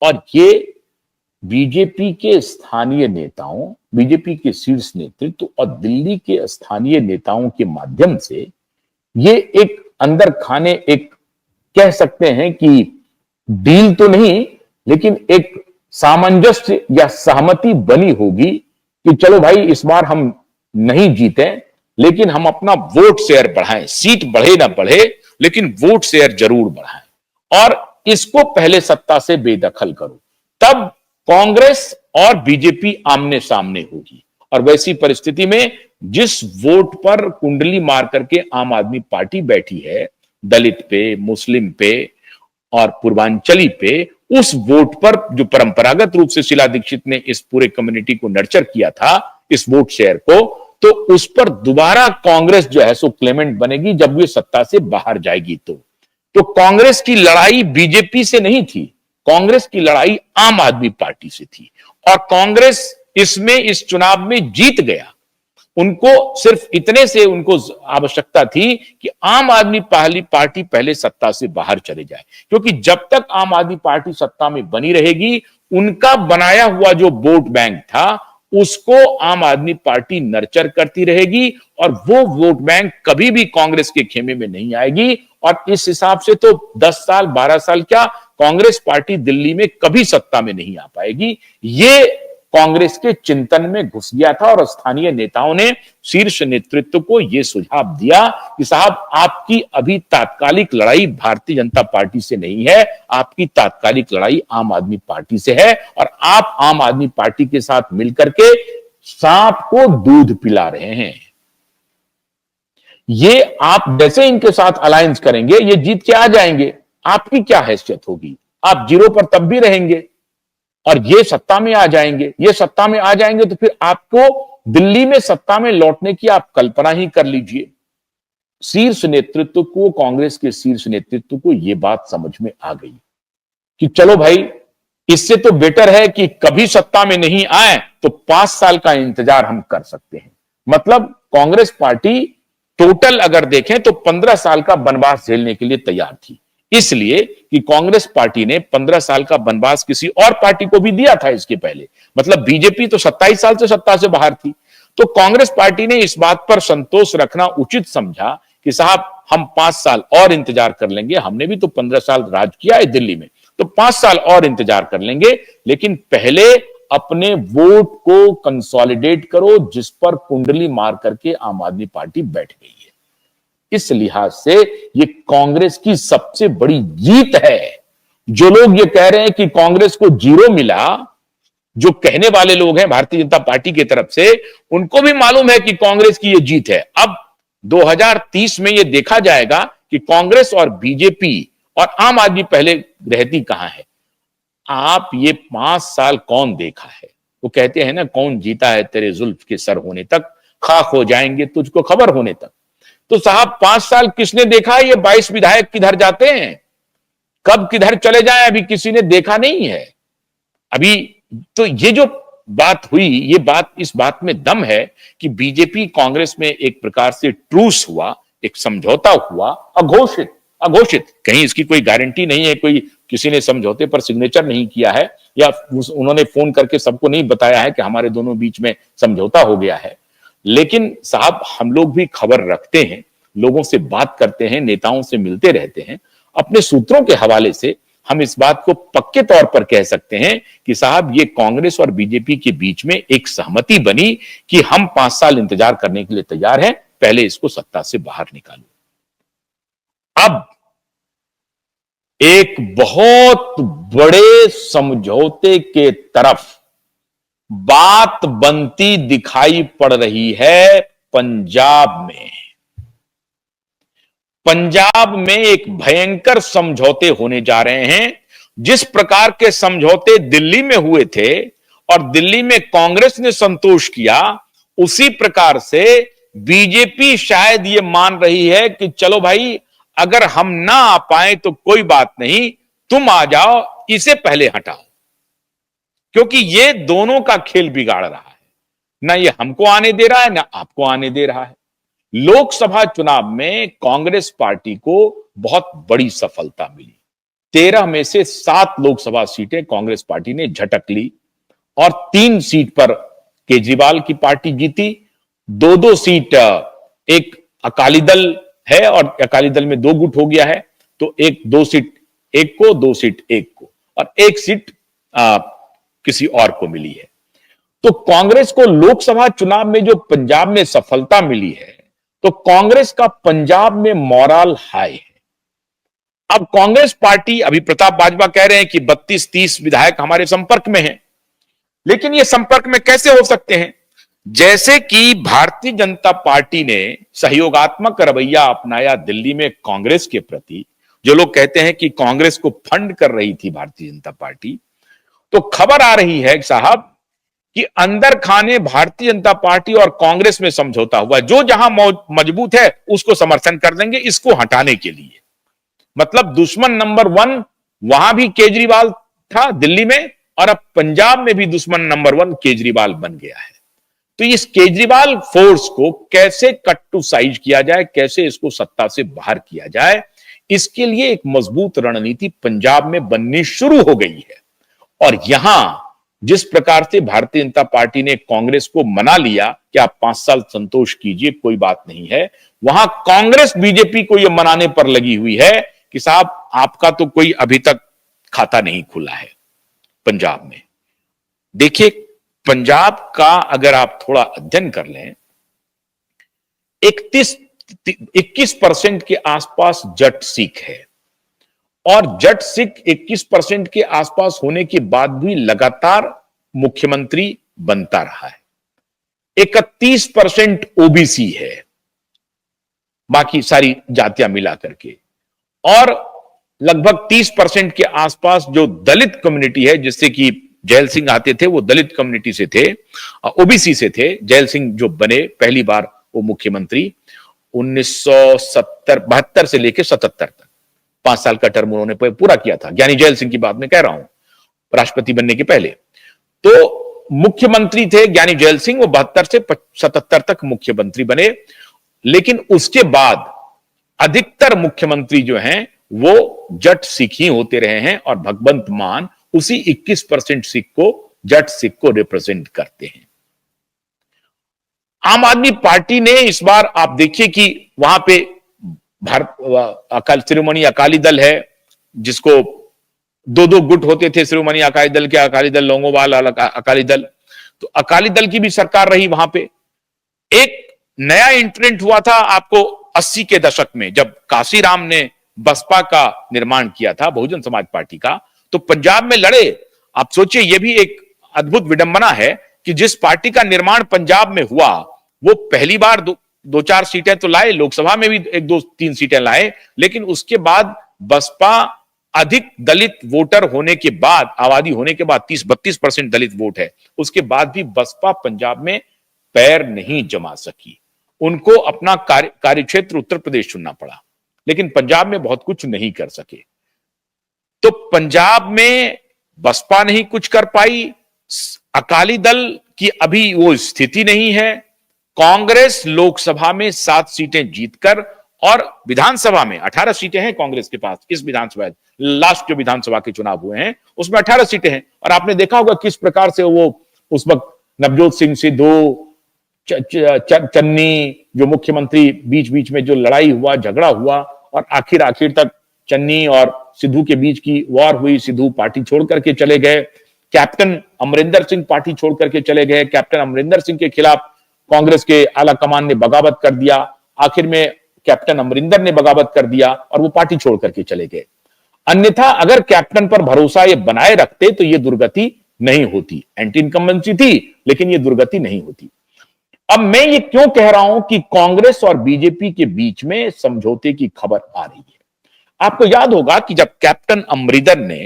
और ये बीजेपी के स्थानीय नेताओं, बीजेपी के शीर्ष नेतृत्व और दिल्ली के स्थानीय नेताओं के माध्यम से ये एक अंदर खाने, एक कह सकते हैं कि डील तो नहीं, लेकिन एक सामंजस्य या सहमति बनी होगी कि चलो भाई इस बार हम नहीं जीते, लेकिन हम अपना वोट शेयर बढ़ाएं, सीट बढ़े ना बढ़े लेकिन वोट शेयर जरूर बढ़ाएं और इसको पहले सत्ता से बेदखल करो, तब कांग्रेस और बीजेपी आमने सामने होगी। और वैसी परिस्थिति में जिस वोट पर कुंडली मार करके आम आदमी पार्टी बैठी है, दलित पे, मुस्लिम पे और पूर्वांचली पे, उस वोट पर जो परंपरागत रूप से शीला दीक्षित ने इस पूरे कम्युनिटी को नर्चर किया था, इस वोट शेयर को, तो उस पर दोबारा कांग्रेस जो है सो क्लेमेंट बनेगी जब ये सत्ता से बाहर जाएगी। तो कांग्रेस की लड़ाई बीजेपी से नहीं थी, कांग्रेस की लड़ाई आम आदमी पार्टी से थी और कांग्रेस इसमें इस चुनाव में जीत गया। उनको सिर्फ इतने से उनको आवश्यकता थी कि आम आदमी पार्टी पहले सत्ता से बाहर चले जाए, क्योंकि जब तक आम आदमी पार्टी सत्ता में बनी रहेगी उनका बनाया हुआ जो वोट बैंक था उसको आम आदमी पार्टी नर्चर करती रहेगी और वो वोट बैंक कभी भी कांग्रेस के खेमे में नहीं आएगी। और इस हिसाब से तो 10 साल 12 साल क्या, कांग्रेस पार्टी दिल्ली में कभी सत्ता में नहीं आ पाएगी। ये कांग्रेस के चिंतन में घुस गया था और स्थानीय नेताओं ने शीर्ष नेतृत्व को यह सुझाव दिया कि साहब आपकी अभी तात्कालिक लड़ाई भारतीय जनता पार्टी से नहीं है, आपकी तात्कालिक लड़ाई आम आदमी पार्टी से है और आप आम आदमी पार्टी के साथ मिलकर के सांप को दूध पिला रहे हैं। ये आप जैसे इनके साथ अलायंस करेंगे ये जीत के आ जाएंगे, आपकी क्या हैसियत होगी, आप जीरो पर तब भी रहेंगे और ये सत्ता में आ जाएंगे। ये सत्ता में आ जाएंगे तो फिर आपको दिल्ली में सत्ता में लौटने की आप कल्पना ही कर लीजिए। शीर्ष नेतृत्व को, कांग्रेस के शीर्ष नेतृत्व को यह बात समझ में आ गई कि चलो भाई इससे तो बेटर है कि कभी सत्ता में नहीं आए तो 5 साल का इंतजार हम कर सकते हैं। मतलब कांग्रेस पार्टी टोटल अगर देखें तो 15 साल का वनवास झेलने के लिए तैयार थी, इसलिए कि कांग्रेस पार्टी ने 15 साल का वनवास किसी और पार्टी को भी दिया था इसके पहले। मतलब बीजेपी तो 27 साल से सत्ता से बाहर थी, तो कांग्रेस पार्टी ने इस बात पर संतोष रखना उचित समझा कि साहब हम 5 साल और इंतजार कर लेंगे, हमने भी तो 15 साल राज किया है दिल्ली में, तो 5 साल और इंतजार कर लेंगे, लेकिन पहले अपने वोट को कंसोलिडेट करो जिस पर कुंडली मार करके आम आदमी पार्टी बैठ गई है। इस लिहाज से ये कांग्रेस की सबसे बड़ी जीत है। जो लोग ये कह रहे हैं कि कांग्रेस को जीरो मिला, जो कहने वाले लोग हैं भारतीय जनता पार्टी की तरफ से, उनको भी मालूम है कि कांग्रेस की ये जीत है। अब 2030 में ये देखा जाएगा कि कांग्रेस और बीजेपी और आम आदमी पहले रहती कहां है। आप ये 5 साल कौन देखा है? वो कहते हैं ना, कौन जीता है तेरे जुल्फ के सर होने तक, खाक हो जाएंगे तुझको खबर होने तक। तो साहब 5 साल किसने देखा है? ये 22 विधायक किधर जाते हैं, कब किधर चले जाएं, अभी किसी ने देखा नहीं है। अभी तो ये जो बात हुई, ये बात, इस बात में दम है कि बीजेपी कांग्रेस में एक प्रकार से ट्रूस हुआ, एक समझौता हुआ, अघोषित अघोषित, कहीं इसकी कोई गारंटी नहीं है, कोई किसी ने समझौते पर सिग्नेचर नहीं किया है या उन्होंने फोन करके सबको नहीं बताया है कि हमारे दोनों बीच में समझौता हो गया है। लेकिन साहब हम लोग भी खबर रखते हैं, लोगों से बात करते हैं, नेताओं से मिलते रहते हैं, अपने सूत्रों के हवाले से हम इस बात को पक्के तौर पर कह सकते हैं कि साहब ये कांग्रेस और बीजेपी के बीच में एक सहमति बनी कि हम 5 साल इंतजार करने के लिए तैयार हैं, पहले इसको सत्ता से बाहर निकालो। अब एक बहुत बड़े समझौते के तरफ बात बनती दिखाई पड़ रही है पंजाब में। पंजाब में एक भयंकर समझौते होने जा रहे हैं। जिस प्रकार के समझौते दिल्ली में हुए थे और दिल्ली में कांग्रेस ने संतोष किया, उसी प्रकार से बीजेपी शायद ये मान रही है कि चलो भाई अगर हम ना आ पाए तो कोई बात नहीं, तुम आ जाओ, इसे पहले हटाओ, क्योंकि ये दोनों का खेल बिगाड़ रहा है। ना ये हमको आने दे रहा है, ना आपको आने दे रहा है। लोकसभा चुनाव में कांग्रेस पार्टी को बहुत बड़ी सफलता मिली। 13 में से 7 लोकसभा सीटें कांग्रेस पार्टी ने झटक ली और 3 सीट पर केजरीवाल की पार्टी जीती। 2-2 सीट एक अकाली दल है और अकाली दल में 2 गुट हो गया है, तो 2 सीट एक को, 2 सीट एक को, और 1 सीट किसी और को मिली है। तो कांग्रेस को लोकसभा चुनाव में जो पंजाब में सफलता मिली है, तो कांग्रेस का पंजाब में मोरल हाई है। अब कांग्रेस पार्टी, अभी प्रताप बाजवा कह रहे हैं कि 32-30 विधायक हमारे संपर्क में हैं, लेकिन ये संपर्क में कैसे हो सकते हैं? जैसे कि भारतीय जनता पार्टी ने सहयोगात्मक रवैया अपनाया दिल्ली में कांग्रेस के प्रति, जो लोग कहते हैं कि कांग्रेस को फंड कर रही थी भारतीय जनता पार्टी, तो खबर आ रही है साहब कि अंदर खाने भारतीय जनता पार्टी और कांग्रेस में समझौता हुआ, जो जहां मजबूत है उसको समर्थन कर देंगे इसको हटाने के लिए। मतलब दुश्मन नंबर 1 वहां भी केजरीवाल था दिल्ली में, और अब पंजाब में भी दुश्मन नंबर 1 केजरीवाल बन गया है। तो इस केजरीवाल फोर्स को कैसे कट टू साइज किया जाए, कैसे इसको सत्ता से बाहर किया जाए, इसके लिए एक मजबूत रणनीति पंजाब में बननी शुरू हो गई है। और यहां जिस प्रकार से भारतीय जनता पार्टी ने कांग्रेस को मना लिया कि आप 5 साल संतोष कीजिए, कोई बात नहीं है, वहां कांग्रेस बीजेपी को यह मनाने पर लगी हुई है कि साहब आपका तो कोई अभी तक खाता नहीं खुला है पंजाब में। देखिए, पंजाब का अगर आप थोड़ा अध्ययन कर लें, 21% के आसपास जट सिख है, और जट सिख 21% के आसपास होने के बाद भी लगातार मुख्यमंत्री बनता रहा है। 31% ओबीसी है, बाकी सारी जातियां मिला करके, और लगभग 30% के आसपास जो दलित कम्युनिटी है, जिससे कि जैल सिंह आते थे, वो दलित कम्युनिटी से थे, ओबीसी से थे। जैल सिंह जो बने पहली बार वो मुख्यमंत्री 1972 से लेकर 77 तक 5 साल का टर्म उन्होंने पूरा किया था। ज्ञानी जैल सिंह की बात मैं कह रहा हूं, राष्ट्रपति बनने के पहले। तो मुख्यमंत्री थे ज्ञानी जैल सिंह, वो 72 से 77 तक मुख्यमंत्री बने। लेकिन उसके बाद अधिकतर मुख्यमंत्री जो हैं वो जट सिख ही होते रहे हैं, और भगवंत मान उसी 21% सिख को, जट सिख को रिप्रेजेंट करते हैं। आम आदमी पार्टी ने इस बार आप देखिए कि वहां पे शिरोमणि अकाली दल है, जिसको 2-2 गुट होते थे, शिरोमणि अकाली दल के, अकाली दल लोंगोवाल अकाली दल, तो अकाली दल की भी सरकार रही वहां पे। एक नया इंटरेंट हुआ था आपको 80 के दशक में, जब काशीराम ने बसपा का निर्माण किया था, बहुजन समाज पार्टी का, तो पंजाब में लड़े। आप सोचिए, यह भी एक अद्भुत विडंबना है कि जिस पार्टी का निर्माण पंजाब में हुआ, वो पहली बार 2-4 सीटें तो लाए, लोकसभा में भी 1-2-3 सीटें लाए, लेकिन उसके बाद बसपा अधिक दलित वोटर होने के बाद, आबादी होने के बाद 30-32% दलित वोट है, उसके बाद भी बसपा पंजाब में पैर नहीं जमा सकी। उनको अपना कार्यक्षेत्र उत्तर प्रदेश चुनना पड़ा, लेकिन पंजाब में बहुत कुछ नहीं कर सके। तो पंजाब में बसपा नहीं कुछ कर पाई, अकाली दल की अभी वो स्थिति नहीं है। कांग्रेस लोकसभा में 7 सीटें जीतकर, और विधानसभा में 18 सीटें हैं कांग्रेस के पास। इस विधानसभा, लास्ट जो विधानसभा के चुनाव हुए हैं उसमें 18 सीटें हैं, और आपने देखा होगा किस प्रकार से वो उस वक्त नवजोत सिंह सिद्धू, चन्नी जो मुख्यमंत्री, बीच बीच में जो लड़ाई हुआ, झगड़ा हुआ, और आखिर तक चन्नी और सिद्धू के बीच की वॉर हुई। सिद्धू पार्टी छोड़ करके चले गए, कैप्टन अमरिंदर सिंह पार्टी छोड़ करके चले गए। कैप्टन अमरिंदर सिंह के खिलाफ कांग्रेस के आला कमान ने बगावत कर दिया, आखिर में कैप्टन अमरिंदर ने बगावत कर दिया और वो पार्टी छोड़ करके चले गए। अन्यथा अगर कैप्टन पर भरोसा ये बनाए रखते तो ये दुर्गति नहीं होती। एंटी इनकम्बेंसी थी, लेकिन ये दुर्गति नहीं होती। अब मैं ये क्यों कह रहा हूं कि कांग्रेस और बीजेपी के बीच में समझौते की खबर आ रही है? आपको याद होगा कि जब कैप्टन अमरिंदर ने